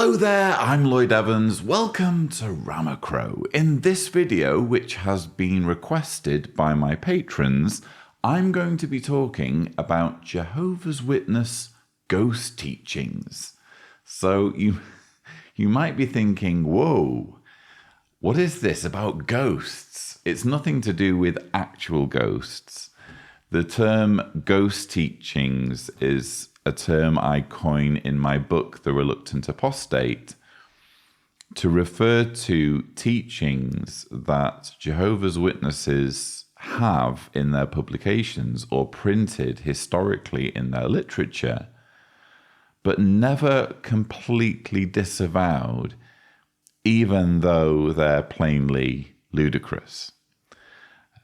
Hello there, I'm Lloyd Evans. Welcome to Ramacrow. In this video, which has been requested by my patrons, I'm going to be talking about Jehovah's Witness ghost teachings. So you might be thinking, whoa, what is this about ghosts? It's nothing to do with actual ghosts. The term ghost teachings is a term I coin in my book, The Reluctant Apostate, to refer to teachings that Jehovah's Witnesses have in their publications or printed historically in their literature, but never completely disavowed, even though they're plainly ludicrous.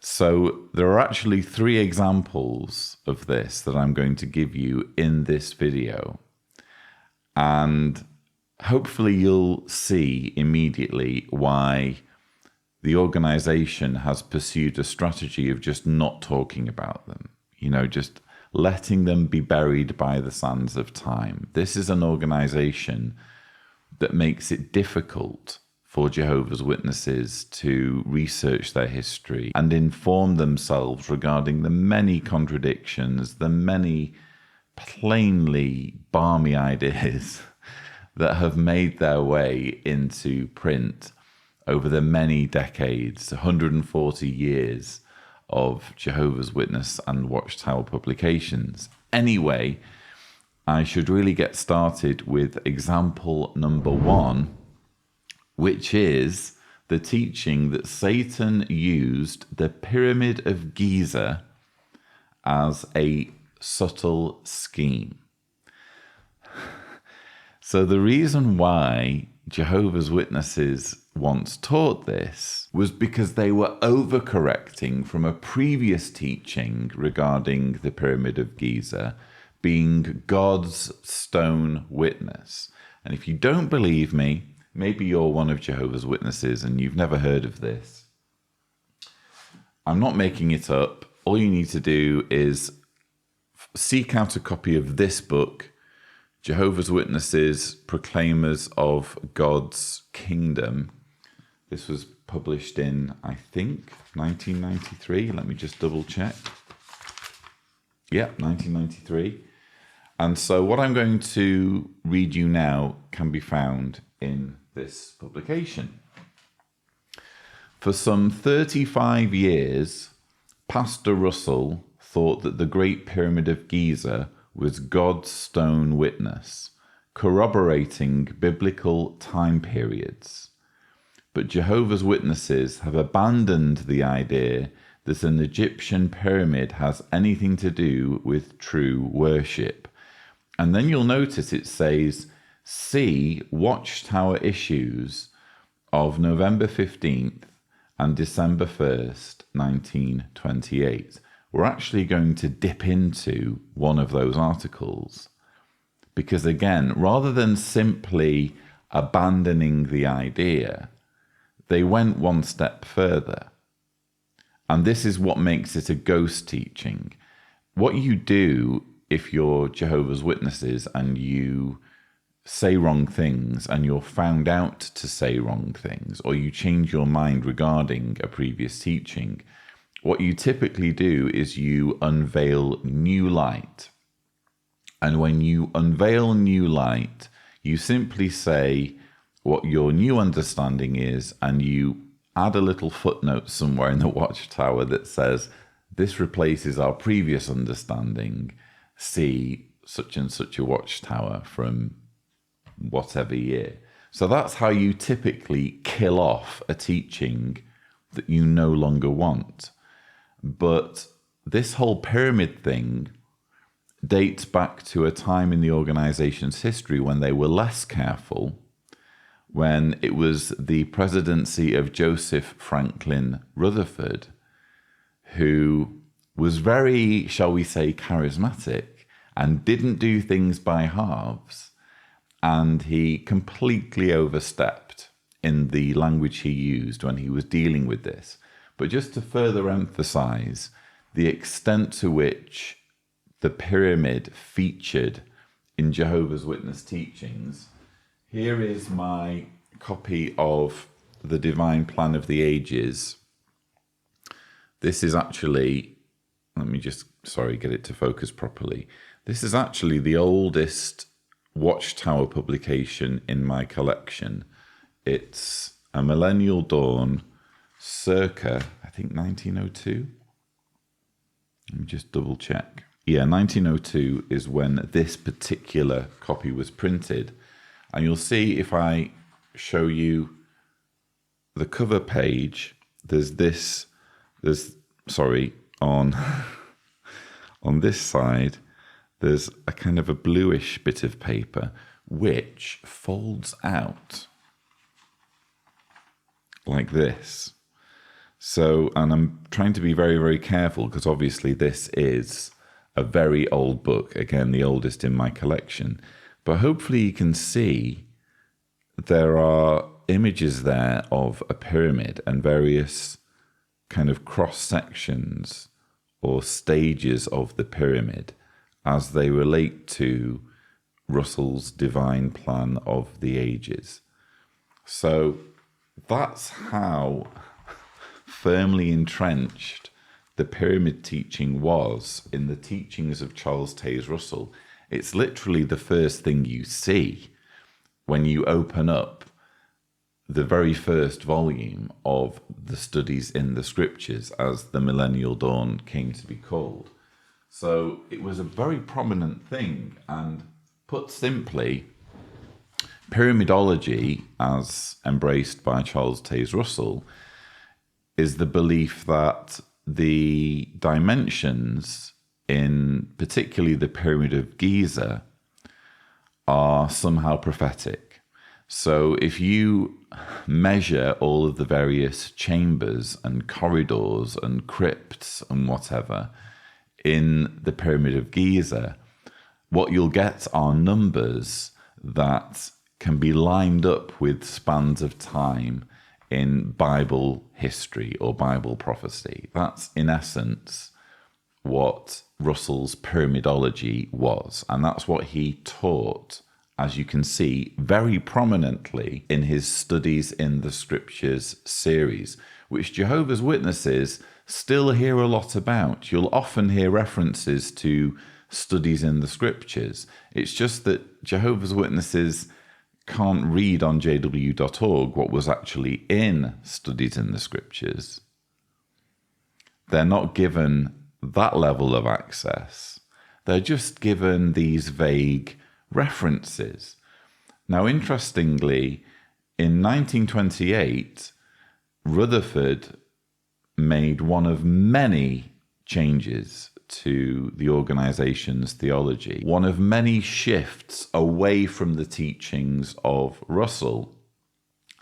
So there are actually 3 examples of this that I'm going to give you in this video. And hopefully you'll see immediately why the organization has pursued a strategy of just not talking about them, just letting them be buried by the sands of time. This is an organization that makes it difficult for Jehovah's Witnesses to research their history and inform themselves regarding the many contradictions, the many plainly balmy ideas that have made their way into print over the many decades, 140 years of Jehovah's Witness and Watchtower publications. Anyway, I should really get started with example number 1, which is the teaching that Satan used the Pyramid of Giza as a subtle scheme. So the reason why Jehovah's Witnesses once taught this was because they were overcorrecting from a previous teaching regarding the Pyramid of Giza being God's stone witness. And if you don't believe me, maybe you're one of Jehovah's Witnesses and you've never heard of this. I'm not making it up. All you need to do is seek out a copy of this book, Jehovah's Witnesses, Proclaimers of God's Kingdom. This was published in, I think, 1993. Let me just double check. Yeah, 1993. And so what I'm going to read you now can be found in this publication. For some 35 years, Pastor Russell thought that the Great Pyramid of Giza was God's stone witness, corroborating biblical time periods. But Jehovah's Witnesses have abandoned the idea that an Egyptian pyramid has anything to do with true worship. And then you'll notice it says, see Watchtower issues of November 15th and December 1st, 1928. We're actually going to dip into one of those articles because, again, rather than simply abandoning the idea, they went one step further. And this is what makes it a ghost teaching. What you do if you're Jehovah's Witnesses and you say wrong things and you're found out to say wrong things, or you change your mind regarding a previous teaching, what you typically do is you unveil new light. And when you unveil new light, you simply say what your new understanding is, and you add a little footnote somewhere in the Watchtower that says, this replaces our previous understanding. See such and such a Watchtower from whatever year. So that's how you typically kill off a teaching that you no longer want. But this whole pyramid thing dates back to a time in the organization's history when they were less careful, when it was the presidency of Joseph Franklin Rutherford, who was very, shall we say, charismatic and didn't do things by halves. And he completely overstepped in the language he used when he was dealing with this. But just to further emphasize the extent to which the pyramid featured in Jehovah's Witness teachings, Here is my copy of The Divine Plan of the Ages. This is actually, let me just, get it to focus properly. This is actually the oldest Watchtower publication in my collection. It's a Millennial Dawn circa, I think 1902. Let me just double check. Yeah, 1902 is when this particular copy was printed. And you'll see if I show you the cover page, on on this side, there's a kind of a bluish bit of paper which folds out like this. So, and I'm trying to be very, very careful because obviously this is a very old book, again, the oldest in my collection. But hopefully you can see there are images there of a pyramid and various kind of cross sections or stages of the pyramid as they relate to Russell's divine plan of the ages. So that's how firmly entrenched the pyramid teaching was in the teachings of Charles Taze Russell. It's literally the first thing you see when you open up the very first volume of the Studies in the Scriptures, as the Millennial Dawn came to be called. So it was a very prominent thing, and put simply, pyramidology, as embraced by Charles Taze Russell, is the belief that the dimensions in particularly the Pyramid of Giza are somehow prophetic. So if you measure all of the various chambers and corridors and crypts and whatever in the Pyramid of Giza, what you'll get are numbers that can be lined up with spans of time in Bible history or Bible prophecy. That's in essence what Russell's pyramidology was, and that's what he taught, as you can see, very prominently in his Studies in the Scriptures series, which Jehovah's Witnesses still hear a lot about. You'll often hear references to Studies in the Scriptures. It's just that Jehovah's Witnesses can't read on jw.org what was actually in Studies in the Scriptures. They're not given that level of access. They're just given these vague references. Now, interestingly, in 1928, Rutherford made one of many changes to the organization's theology, one of many shifts away from the teachings of Russell.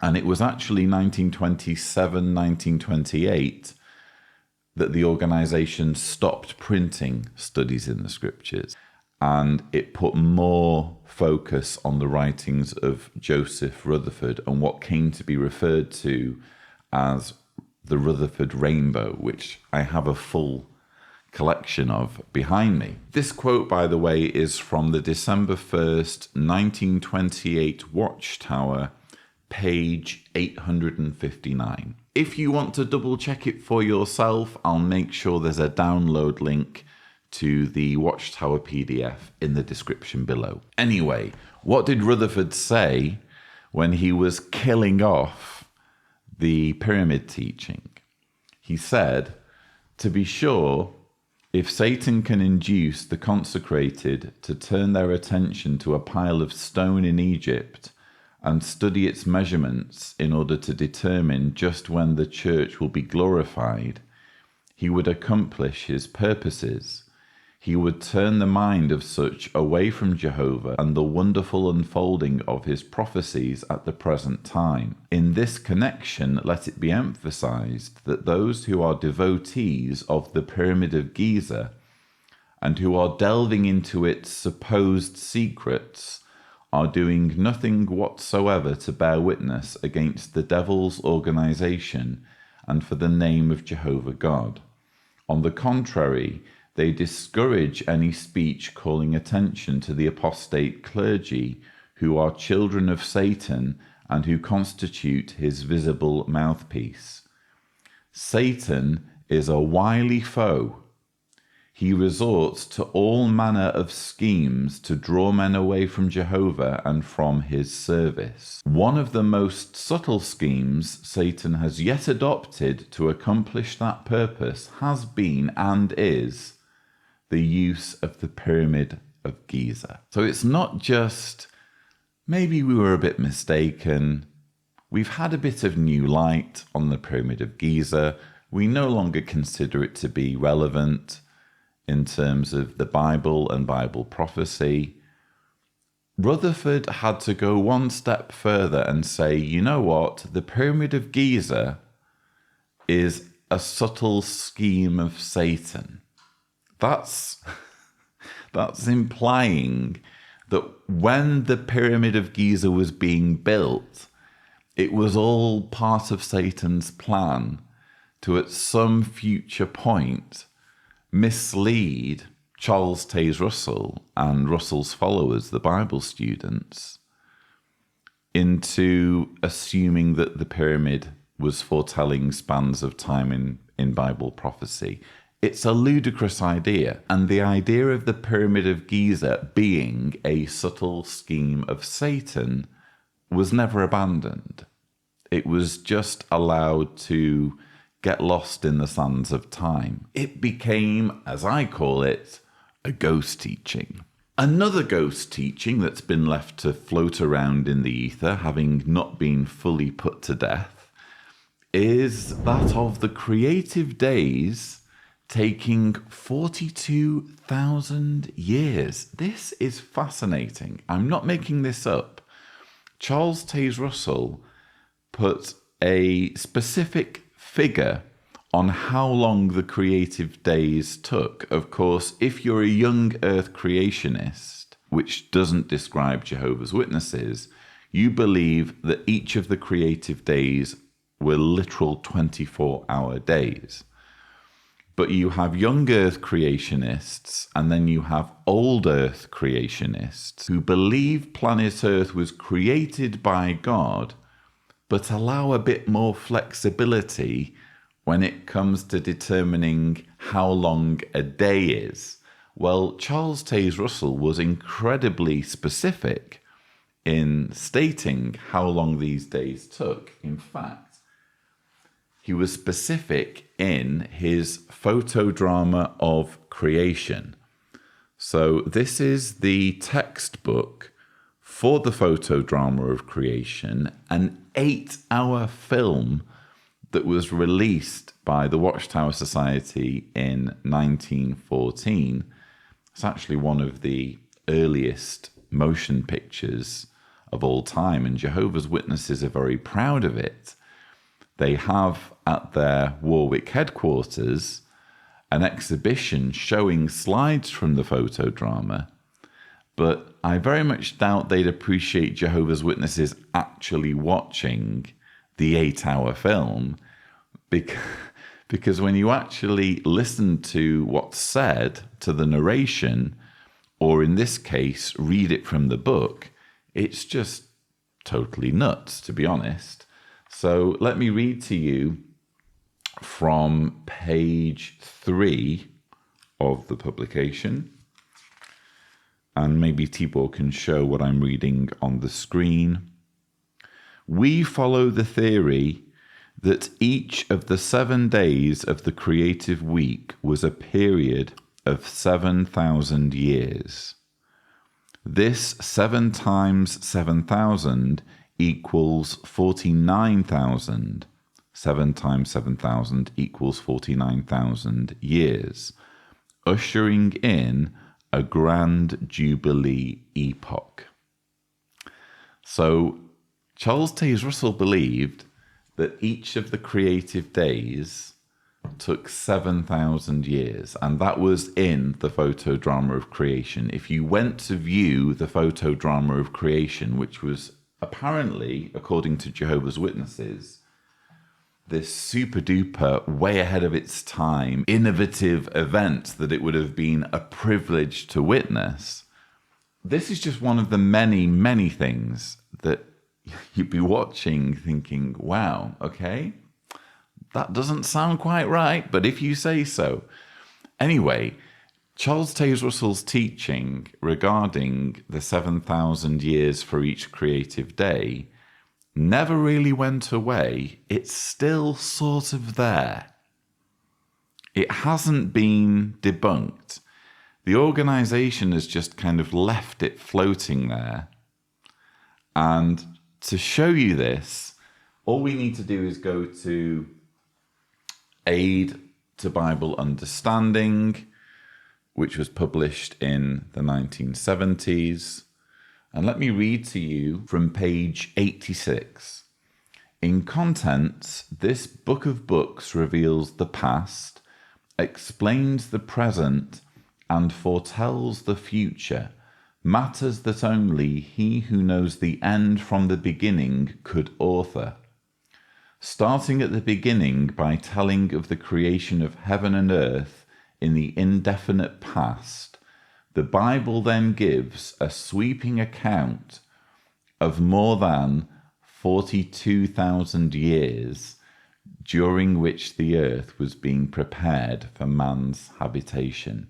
And it was actually 1927, 1928 that the organization stopped printing Studies in the Scriptures, and it put more focus on the writings of Joseph Rutherford and what came to be referred to as the Rutherford Rainbow, which I have a full collection of behind me. This quote, by the way, is from the December 1st, 1928 Watchtower, page 859. If you want to double check it for yourself, I'll make sure there's a download link to the Watchtower PDF in the description below. Anyway, what did Rutherford say when he was killing off the pyramid teaching? He said, "To be sure, if Satan can induce the consecrated to turn their attention to a pile of stone in Egypt and study its measurements in order to determine just when the church will be glorified, he would accomplish his purposes. He would turn the mind of such away from Jehovah and the wonderful unfolding of his prophecies at the present time. In this connection, let it be emphasized that those who are devotees of the Pyramid of Giza and who are delving into its supposed secrets are doing nothing whatsoever to bear witness against the devil's organization and for the name of Jehovah God. On the contrary, they discourage any speech calling attention to the apostate clergy who are children of Satan and who constitute his visible mouthpiece. Satan is a wily foe. He resorts to all manner of schemes to draw men away from Jehovah and from his service. One of the most subtle schemes Satan has yet adopted to accomplish that purpose has been and is the use of the Pyramid of Giza. So it's not just, maybe we were a bit mistaken. We've had a bit of new light on the Pyramid of Giza. We no longer consider it to be relevant in terms of the Bible and Bible prophecy. Rutherford had to go one step further and say, you know what, the Pyramid of Giza is a subtle scheme of Satan. That's implying that when the Pyramid of Giza was being built, it was all part of Satan's plan to, at some future point, mislead Charles Taze Russell and Russell's followers, the Bible students, into assuming that the pyramid was foretelling spans of time in Bible prophecy. It's a ludicrous idea, and the idea of the Pyramid of Giza being a subtle scheme of Satan was never abandoned. It was just allowed to get lost in the sands of time. It became, as I call it, a ghost teaching. Another ghost teaching that's been left to float around in the ether, having not been fully put to death, is that of the creative days taking 42,000 years. This is fascinating. I'm not making this up. Charles Taze Russell put a specific figure on how long the creative days took. Of course, if you're a young earth creationist, which doesn't describe Jehovah's Witnesses, you believe that each of the creative days were literal 24-hour days. But you have young earth creationists, and then you have old earth creationists who believe planet Earth was created by God, but allow a bit more flexibility when it comes to determining how long a day is. Well, Charles Taze Russell was incredibly specific in stating how long these days took. In fact, he was specific in his photodrama of creation. So this is the textbook for the photodrama of creation, an 8-hour film that was released by the Watchtower Society in 1914. It's actually one of the earliest motion pictures of all time, and Jehovah's Witnesses are very proud of it. They have at their Warwick headquarters an exhibition showing slides from the photodrama, but I very much doubt they'd appreciate Jehovah's Witnesses actually watching the 8-hour film, because when you actually listen to what's said, to the narration, or in this case, read it from the book, it's just totally nuts, to be honest. So let me read to you from page 3 of the publication. And maybe Tibor can show what I'm reading on the screen. We follow the theory that each of the 7 days of the creative week was a period of 7,000 years. This 7 times 7,000 equals 49,000. 7 times 7,000 equals 49,000 years, ushering in a grand jubilee epoch. So Charles Taze Russell believed that each of the creative days took 7,000 years, and that was in the photodrama of creation. If you went to view the photodrama of creation, which was apparently, according to Jehovah's Witnesses, this super duper, way ahead of its time, innovative event that it would have been a privilege to witness, this is just one of the many, many things that you'd be watching thinking, wow, okay, that doesn't sound quite right, but if you say so. Anyway, Charles Taze Russell's teaching regarding the 7,000 years for each creative day never really went away. It's still sort of there. It hasn't been debunked. The organization has just kind of left it floating there. And to show you this, all we need to do is go to Aid to Bible Understanding, which was published in the 1970s. And let me read to you from page 86. In contents, this book of books reveals the past, explains the present, and foretells the future, matters that only he who knows the end from the beginning could author. Starting at the beginning by telling of the creation of heaven and earth in the indefinite past, the Bible then gives a sweeping account of more than 42,000 years during which the earth was being prepared for man's habitation.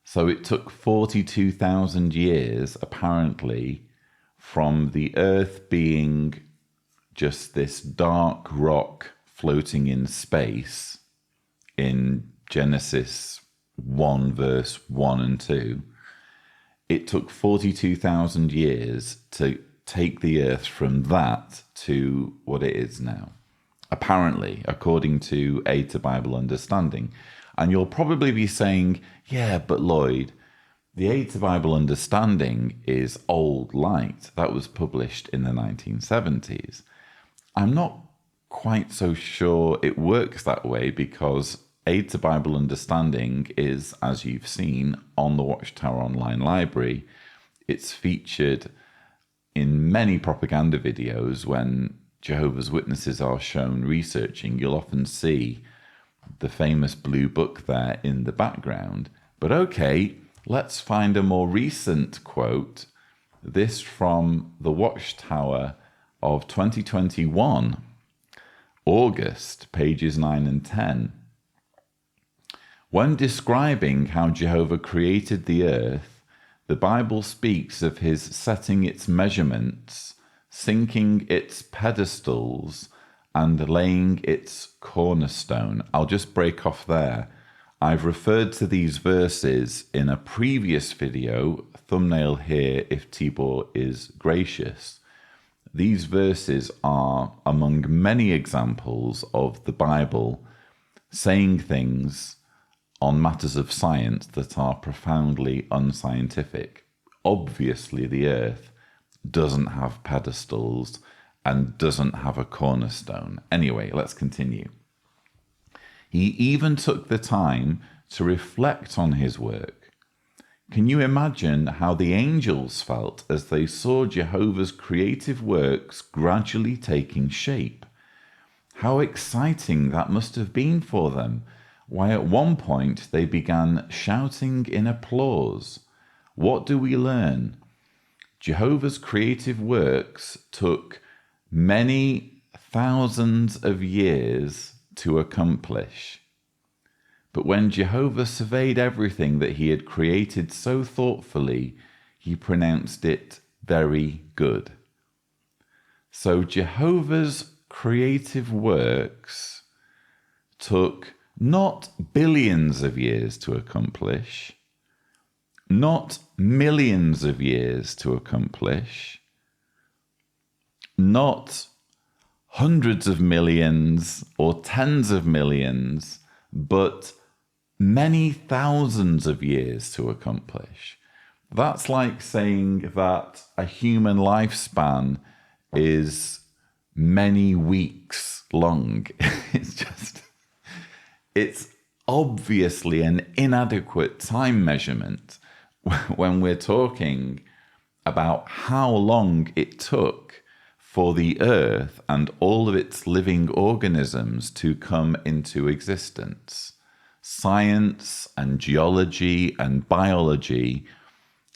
So it took 42,000 years, apparently, from the earth being just this dark rock floating in space in Genesis 1, verse 1 and 2. It took 42,000 years to take the earth from that to what it is now, apparently, according to Aid to Bible Understanding. And you'll probably be saying, yeah, but Lloyd, the Aid to Bible Understanding is old light. That was published in the 1970s. I'm not quite so sure it works that way, because Aid to Bible Understanding is, as you've seen, on the Watchtower Online Library. It's featured in many propaganda videos. When Jehovah's Witnesses are shown researching, you'll often see the famous blue book there in the background. But okay, let's find a more recent quote. This from the Watchtower of 2021, August, pages 9 and 10. When describing how Jehovah created the earth, the Bible speaks of his setting its measurements, sinking its pedestals, and laying its cornerstone. I'll just break off there. I've referred to these verses in a previous video, thumbnail here if Tibor is gracious. These verses are among many examples of the Bible saying things on matters of science that are profoundly unscientific. Obviously, the earth doesn't have pedestals and doesn't have a cornerstone. Anyway, let's continue. He even took the time to reflect on his work. Can you imagine how the angels felt as they saw Jehovah's creative works gradually taking shape? How exciting that must have been for them. Why, at one point they began shouting in applause. What do we learn? Jehovah's creative works took many thousands of years to accomplish. But when Jehovah surveyed everything that he had created so thoughtfully, he pronounced it very good. So Jehovah's creative works took not billions of years to accomplish, not millions of years to accomplish, not hundreds of millions or tens of millions, but many thousands of years to accomplish. That's like saying that a human lifespan is many weeks long. It's obviously an inadequate time measurement when we're talking about how long it took for the earth and all of its living organisms to come into existence. Science and geology and biology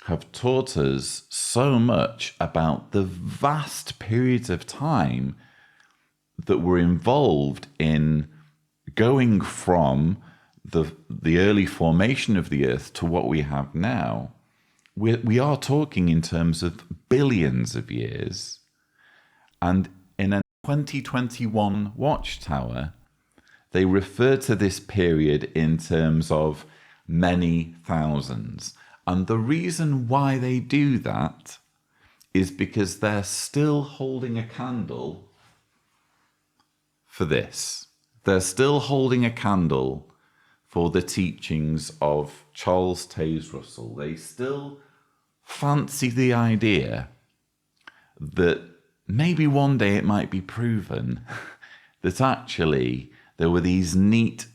have taught us so much about the vast periods of time that were involved in going from the early formation of the earth to what we have now. We are talking in terms of billions of years. And in a 2021 Watchtower, they refer to this period in terms of many thousands. And the reason why they do that is because they're still holding a candle for this. They're still holding a candle for the teachings of Charles Taze Russell. They still fancy the idea that maybe one day it might be proven that actually there were these neat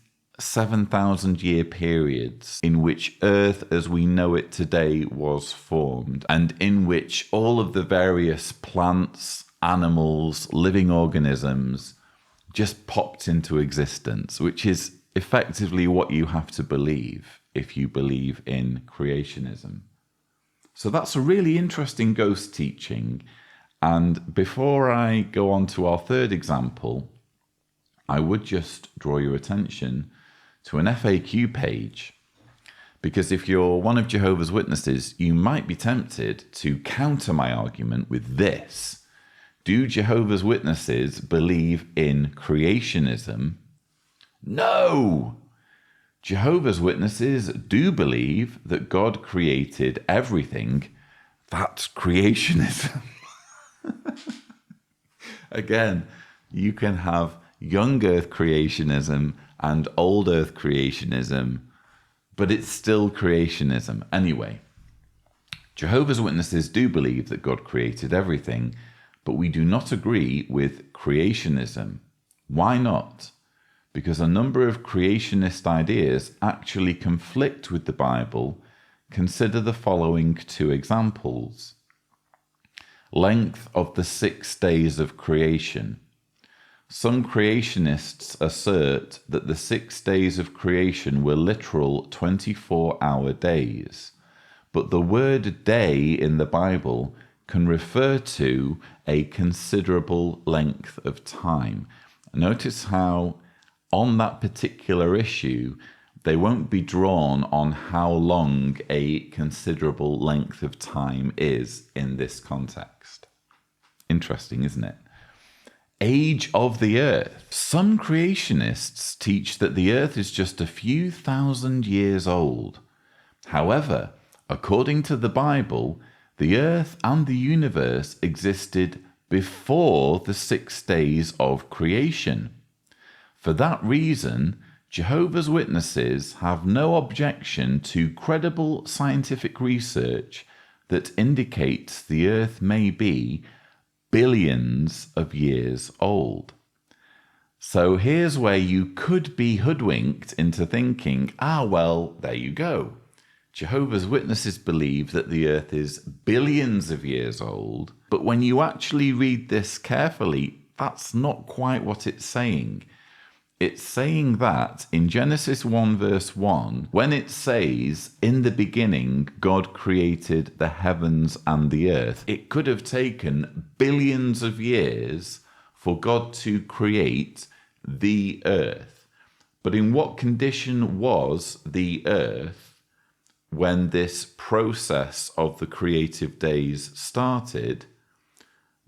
7,000-year periods in which Earth as we know it today was formed, and in which all of the various plants, animals, living organisms just popped into existence, which is effectively what you have to believe if you believe in creationism. So that's a really interesting ghost teaching. And before I go on to our third example, I would just draw your attention to an FAQ page, because if you're one of Jehovah's Witnesses, you might be tempted to counter my argument with this. Do Jehovah's Witnesses believe in creationism? No! Jehovah's Witnesses do believe that God created everything. That's creationism. Again, you can have young earth creationism and old earth creationism, but it's still creationism. Anyway, Jehovah's Witnesses do believe that God created everything, but we do not agree with creationism. Why not? Because a number of creationist ideas actually conflict with the Bible. Consider the following two examples. Length of the 6 days of creation. Some creationists assert that the 6 days of creation were literal 24-hour days, but the word day in the Bible can refer to a considerable length of time. Notice how on that particular issue, they won't be drawn on how long a considerable length of time is in this context. Interesting, isn't it? Age of the earth. Some creationists teach that the earth is just a few thousand years old. However, according to the Bible, the earth and the universe existed before the 6 days of creation. For that reason, Jehovah's Witnesses have no objection to credible scientific research that indicates the earth may be billions of years old. So here's where you could be hoodwinked into thinking, well, there you go. Jehovah's Witnesses believe that the earth is billions of years old, but when you actually read this carefully, that's not quite what it's saying. It's saying that in Genesis 1 verse 1, when it says, in the beginning, God created the heavens and the earth, it could have taken billions of years for God to create the earth. But in what condition was the earth when this process of the creative days started?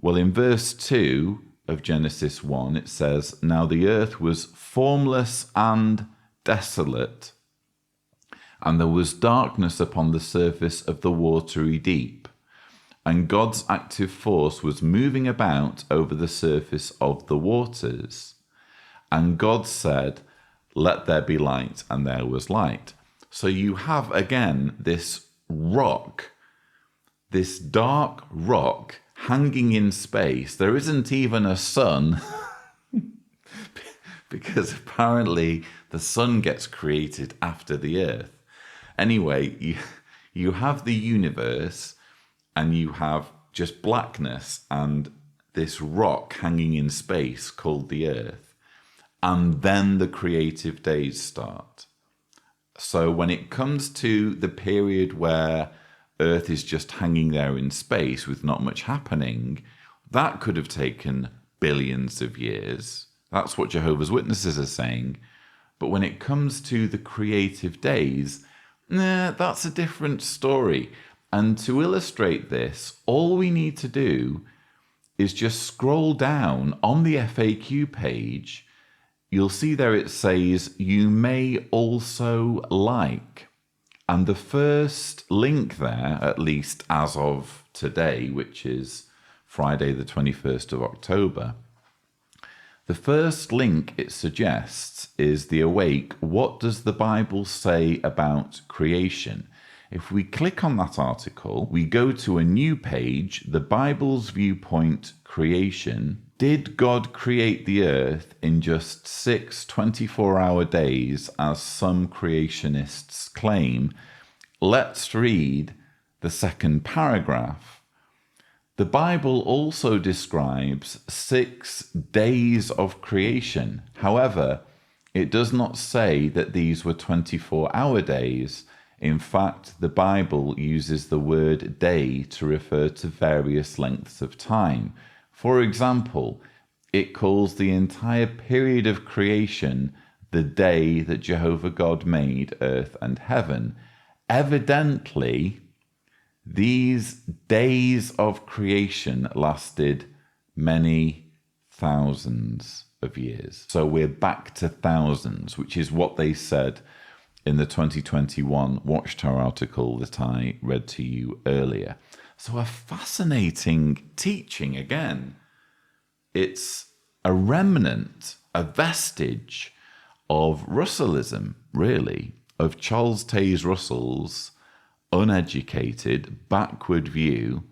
Well, in verse 2 of Genesis 1, it says, now the earth was formless and desolate, and there was darkness upon the surface of the watery deep, and God's active force was moving about over the surface of the waters. And God said, let there be light, and there was light. So you have again this rock, this dark rock hanging in space. There isn't even a sun because apparently the sun gets created after the earth. Anyway, you have the universe and you have just blackness and this rock hanging in space called the earth. And then the creative days start. So when it comes to the period where Earth is just hanging there in space with not much happening, that could have taken billions of years. That's what Jehovah's Witnesses are saying. But when it comes to the creative days, that's a different story. And to illustrate this, all we need to do is just scroll down on the FAQ page. You'll see there it says, "You may also like." And the first link there, at least as of today, which is Friday the 21st of October, the first link it suggests is the Awake, What Does the Bible Say About Creation? If we click on that article, we go to a new page, the Bible's Viewpoint Creation. Did God create the earth in just 6 24-hour days, as some creationists claim? Let's read the second paragraph. The Bible also describes 6 days of creation. However, it does not say that these were 24-hour days. In fact, the Bible uses the word day to refer to various lengths of time. For example, it calls the entire period of creation the day that Jehovah God made earth and heaven. Evidently, these days of creation lasted many thousands of years. So we're back to thousands, which is what they said in the 2021 Watchtower article that I read to you earlier. So a fascinating teaching again. It's a remnant, a vestige of Russellism, really, of Charles Taze Russell's uneducated, backward view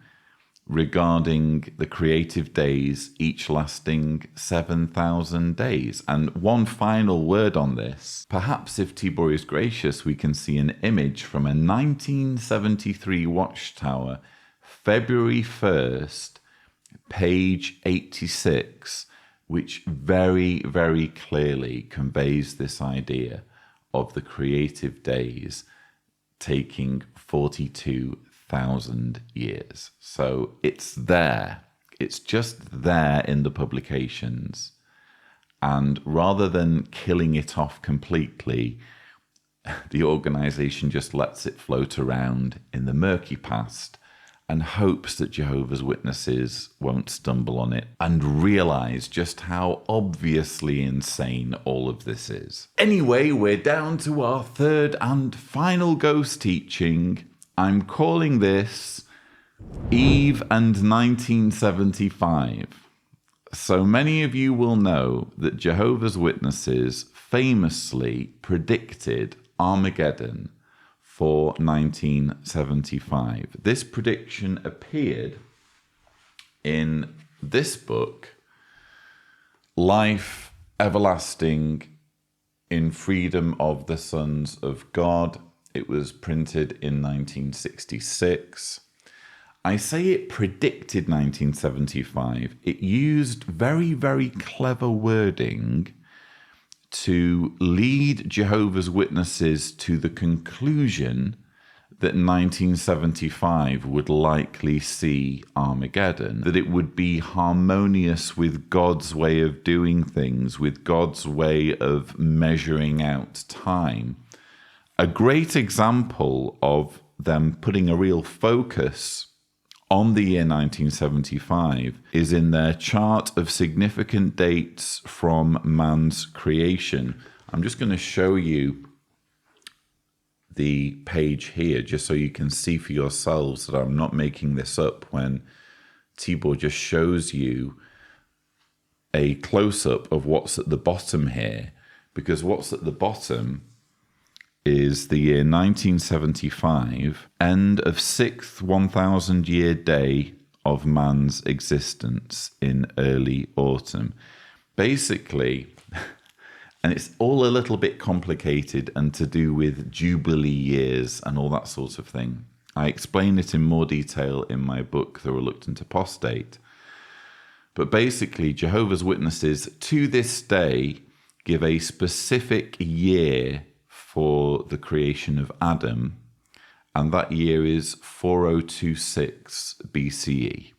regarding the creative days, each lasting 7,000 days. And one final word on this. Perhaps if Tibor is gracious, we can see an image from a 1973 Watchtower, February 1st, page 86, which very, very clearly conveys this idea of the creative days taking 42,000 years. So it's there. It's just there in the publications. And rather than killing it off completely, the organization just lets it float around in the murky past and hopes that Jehovah's Witnesses won't stumble on it and realize just how obviously insane all of this is. Anyway, we're down to our third and final ghost teaching. I'm calling this Eve and 1975. So many of you will know that Jehovah's Witnesses famously predicted Armageddon for 1975. This prediction appeared in this book, Life Everlasting in Freedom of the Sons of God. It was printed in 1966. I say it predicted 1975. It used very, very clever wording to lead Jehovah's Witnesses to the conclusion that 1975 would likely see Armageddon, that it would be harmonious with God's way of doing things, with God's way of measuring out time. A great example of them putting a real focus on the year 1975 is in their chart of significant dates from man's creation. I'm just going to show you the page here just so you can see for yourselves that I'm not making this up when Tibor just shows you a close-up of what's at the bottom here, because what's at the bottom is the year 1975, end of 6th 1,000-year day of man's existence in early autumn. Basically, and it's all a little bit complicated and to do with Jubilee years and all that sort of thing. I explain it in more detail in my book, The Reluctant Apostate. But basically, Jehovah's Witnesses to this day give a specific year for the creation of Adam and that year is 4026 BCE.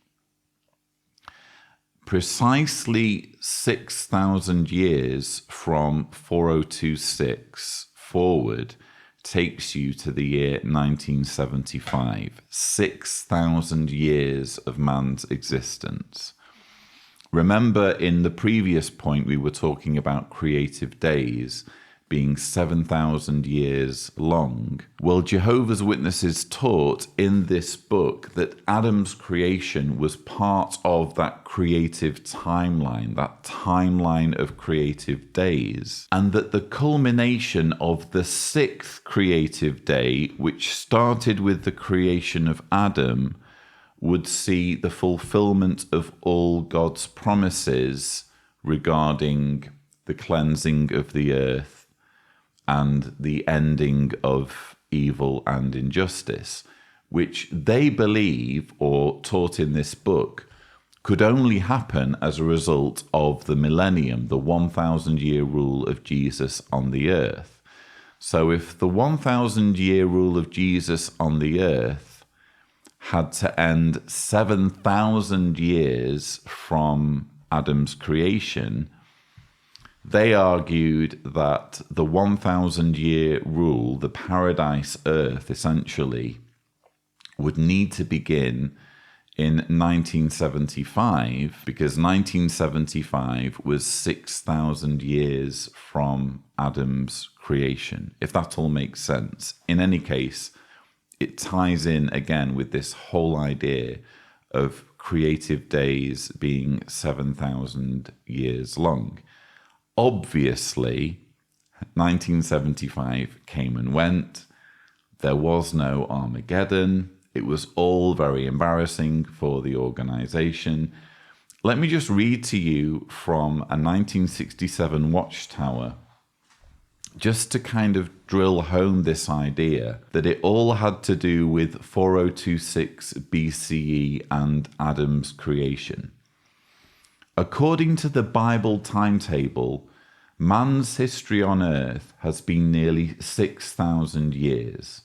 Precisely 6,000 years from 4026 forward takes you to the year 1975. 6,000 years of man's existence. Remember, in the previous point, we were talking about creative days being 7,000 years long. Well, Jehovah's Witnesses taught in this book that Adam's creation was part of that creative timeline, that timeline of creative days, and that the culmination of the sixth creative day, which started with the creation of Adam, would see the fulfillment of all God's promises regarding the cleansing of the earth and the ending of evil and injustice, which they believe, or taught in this book, could only happen as a result of the millennium, the 1,000-year rule of Jesus on the earth. So if the 1,000-year rule of Jesus on the earth had to end 7,000 years from Adam's creation, they argued that the 1,000-year rule, the paradise earth essentially, would need to begin in 1975, because 1975 was 6,000 years from Adam's creation, if that all makes sense. In any case, it ties in again with this whole idea of creative days being 7,000 years long. Obviously, 1975 came and went. There was no Armageddon. It was all very embarrassing for the organization. Let me just read to you from a 1967 watchtower, just to kind of drill home this idea that it all had to do with 4026 BCE and Adam's creation. According to the Bible timetable, man's history on earth has been nearly 6,000 years.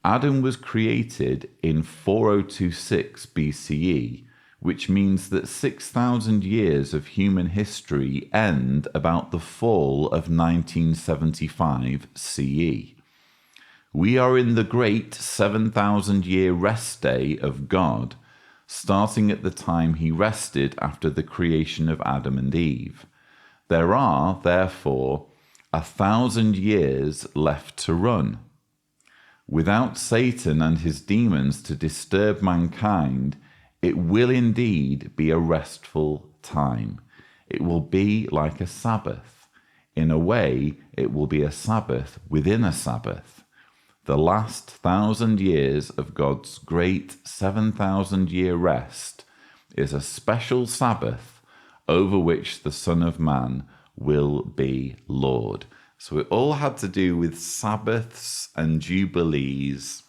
Adam was created in 4026 BCE, which means that 6,000 years of human history end about the fall of 1975 CE. We are in the great 7,000-year rest day of God, starting at the time he rested after the creation of Adam and Eve. There are, therefore, 1,000 years left to run. Without Satan and his demons to disturb mankind, it will indeed be a restful time. It will be like a Sabbath. In a way, it will be a Sabbath within a Sabbath. The last 1,000 years of God's great 7,000-year rest is a special Sabbath over which the Son of Man will be Lord. So it all had to do with Sabbaths and Jubilees,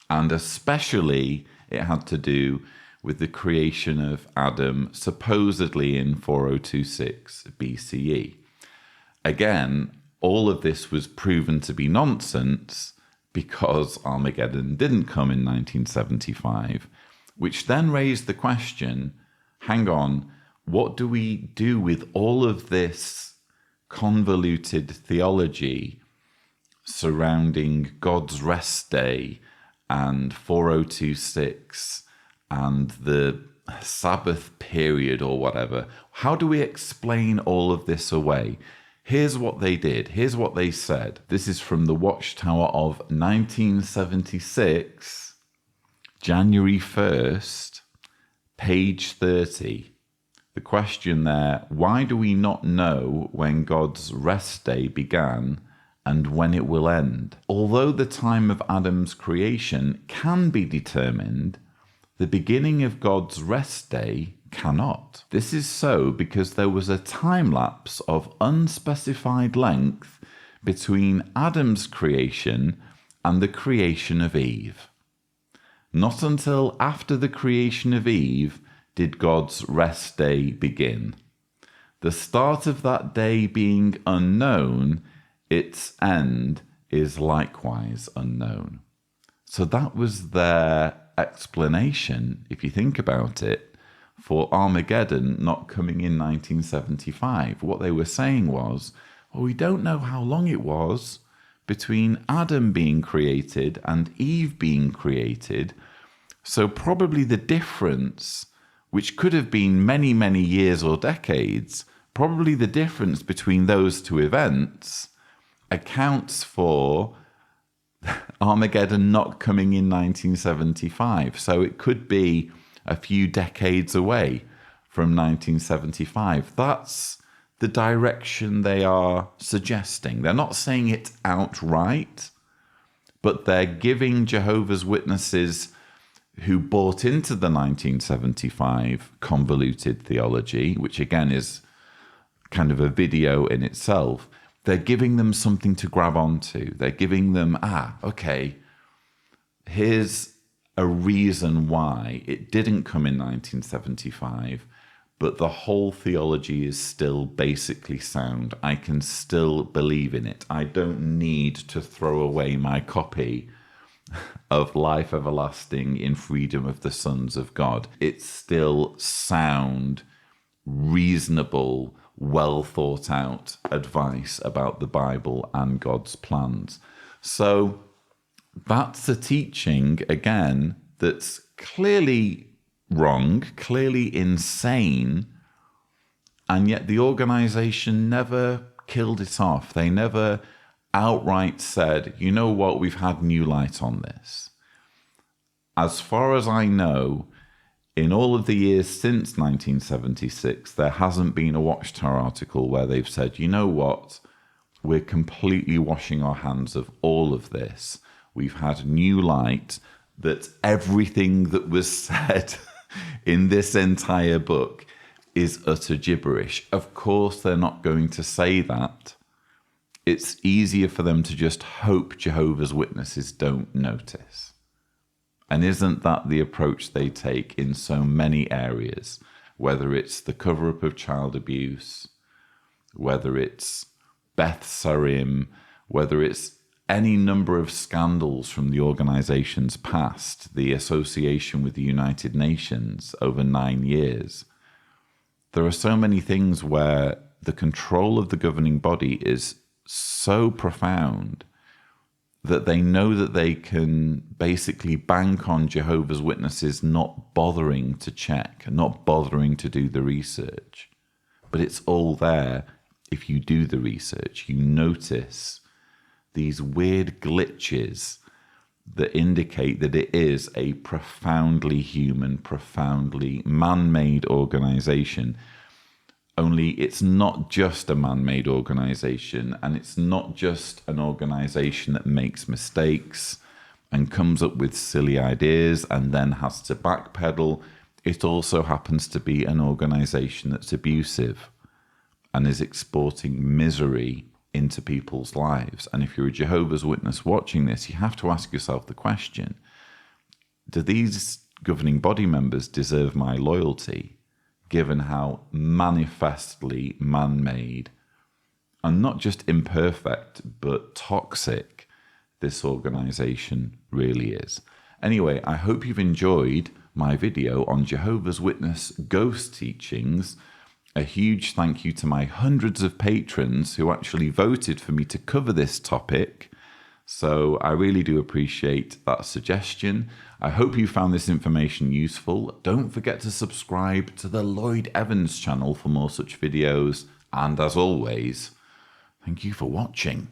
and especially it had to do with the creation of Adam, supposedly in 4026 BCE. Again, all of this was proven to be nonsense because Armageddon didn't come in 1975, which then raised the question, hang on, what do we do with all of this convoluted theology surrounding God's rest day and 4026 and the Sabbath period or whatever? How do we explain all of this away? Here's what they did. Here's what they said. This is from the Watchtower of 1976, January 1st, page 30. The question there, why do we not know when God's rest day began and when it will end? Although the time of Adam's creation can be determined, the beginning of God's rest day cannot. This is so because there was a time lapse of unspecified length between Adam's creation and the creation of Eve. Not until after the creation of Eve did God's rest day begin. The start of that day being unknown, its end is likewise unknown. So that was their explanation, if you think about it, for Armageddon not coming in 1975. What they were saying was, well, we don't know how long it was between Adam being created and Eve being created. So probably the difference, which could have been many, many years or decades, probably the difference between those two events accounts for Armageddon not coming in 1975. So it could be a few decades away from 1975. That's the direction they are suggesting. They're not saying it outright, but they're giving Jehovah's Witnesses who bought into the 1975 convoluted theology, which again is kind of a video in itself, they're giving them something to grab onto. They're giving them, okay, here's a reason why it didn't come in 1975, but the whole theology is still basically sound. I can still believe in it. I don't need to throw away my copy of Life Everlasting in Freedom of the Sons of God. It's still sound, reasonable, well thought out advice about the Bible and God's plans. So that's a teaching, again, that's clearly wrong, clearly insane, and yet the organization never killed it off. They never outright said, you know what, we've had new light on this. As far as I know, in all of the years since 1976, there hasn't been a Watchtower article where they've said, you know what, we're completely washing our hands of all of this. We've had new light, that everything that was said in this entire book is utter gibberish. Of course, they're not going to say that. It's easier for them to just hope Jehovah's Witnesses don't notice. And isn't that the approach they take in so many areas? Whether it's the cover-up of child abuse, whether it's Beth Sarim, whether it's any number of scandals from the organization's past, the association with the United Nations over 9 years. There are so many things where the control of the governing body is so profound that they know that they can basically bank on Jehovah's Witnesses not bothering to check, not bothering to do the research. But it's all there if you do the research. You notice these weird glitches that indicate that it is a profoundly human, profoundly man-made organization. Only it's not just a man-made organization, and it's not just an organization that makes mistakes and comes up with silly ideas and then has to backpedal. It also happens to be an organization that's abusive and is exporting misery into people's lives. And if you're a Jehovah's Witness watching this, you have to ask yourself the question, do these governing body members deserve my loyalty, given how manifestly man-made and not just imperfect, but toxic this organization really is? Anyway, I hope you've enjoyed my video on Jehovah's Witness ghost teachings. A huge thank you to my hundreds of patrons who actually voted for me to cover this topic. So I really do appreciate that suggestion. I hope you found this information useful. Don't forget to subscribe to the Lloyd Evans channel for more such videos. And as always, thank you for watching.